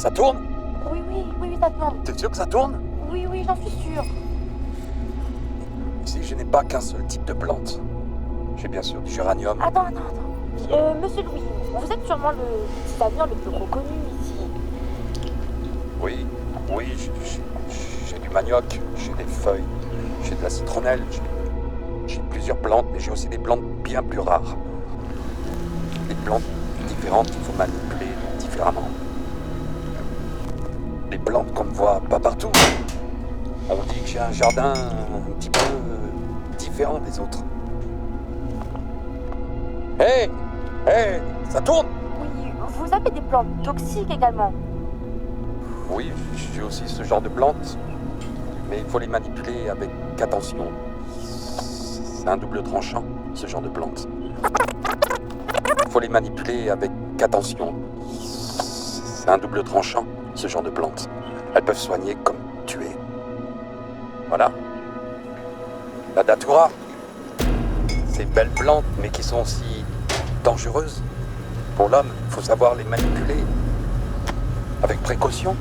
Ça tourne? Oui, ça tourne. T'es sûr que ça tourne? Oui, j'en suis sûre. Ici, je n'ai pas qu'un seul type de plante. J'ai bien sûr du géranium. Attends. Monsieur Louis, vous êtes sûrement le designer le plus reconnu ici. Oui, j'ai du manioc, j'ai des feuilles, j'ai de la citronnelle, j'ai plusieurs plantes, mais j'ai aussi des plantes bien plus rares. Des plantes différentes qu'il faut manipuler différemment. Des plantes qu'on ne voit pas partout. On dit que j'ai un jardin un petit peu différent des autres. Hé, ça tourne? Oui, vous avez des plantes toxiques également. Oui, j'ai aussi ce genre de plantes, mais il faut les manipuler avec attention. C'est un double tranchant, ce genre de plantes. Il faut les manipuler avec attention. C'est un double tranchant, ce genre de plantes. Elles peuvent soigner comme tuer. Voilà. La datura. Ces belles plantes, mais qui sont aussi dangereuses. Pour l'homme, il faut savoir les manipuler avec précaution,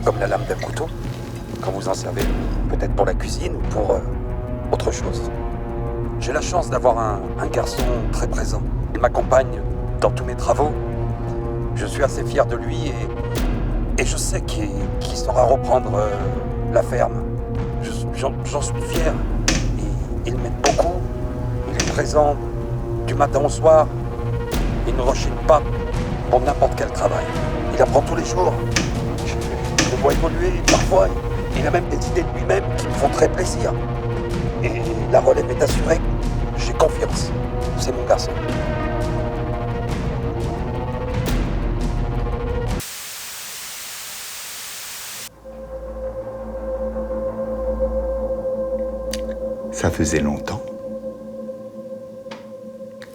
comme la lame d'un couteau, quand vous en servez, peut-être pour la cuisine ou pour autre chose. J'ai la chance d'avoir un garçon très présent. Il m'accompagne dans tous mes travaux. Je suis assez fier de lui et je sais qu'il saura reprendre la ferme. J'en suis fier. Il m'aide beaucoup. Il est présent du matin au soir. Il ne rechigne pas pour n'importe quel travail. Il apprend tous les jours. Je le vois évoluer. Parfois, il a même des idées de lui-même qui me font très plaisir. Et la relève est assurée. J'ai confiance. C'est mon garçon. Ça faisait longtemps.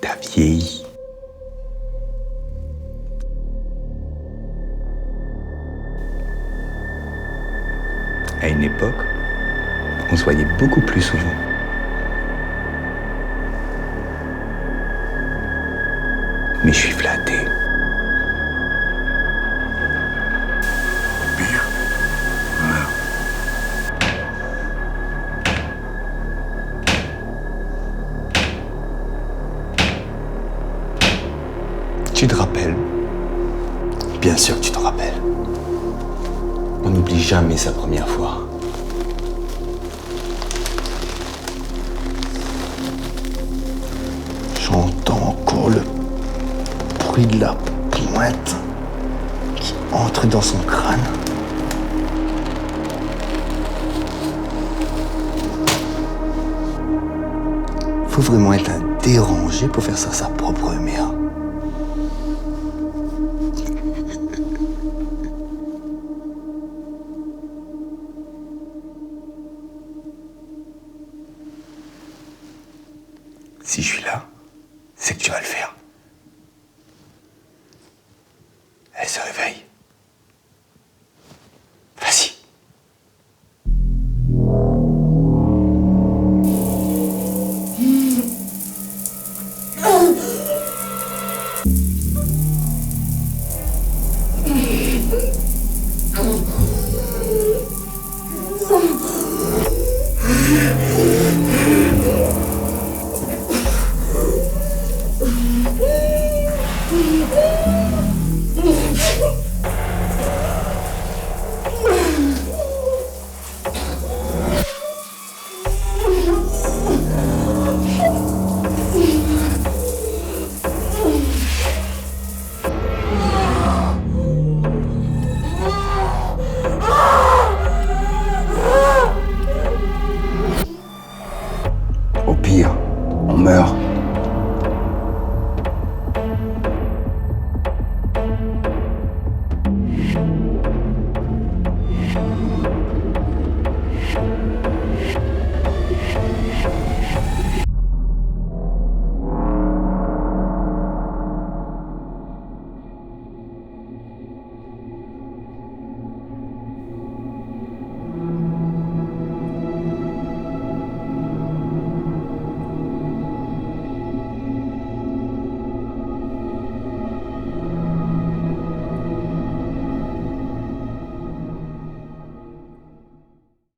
T'as vieilli. À une époque, on se voyait beaucoup plus souvent. Mais je suis flatté. Bien. Voilà. Tu te rappelles? Bien sûr que tu te rappelles. On n'oublie jamais sa première fois. J'entends encore le bruit de la pointe qui entre dans son crâne. Faut vraiment être un dérangé pour faire ça à sa propre mère. Si je suis là, c'est que tu vas le faire.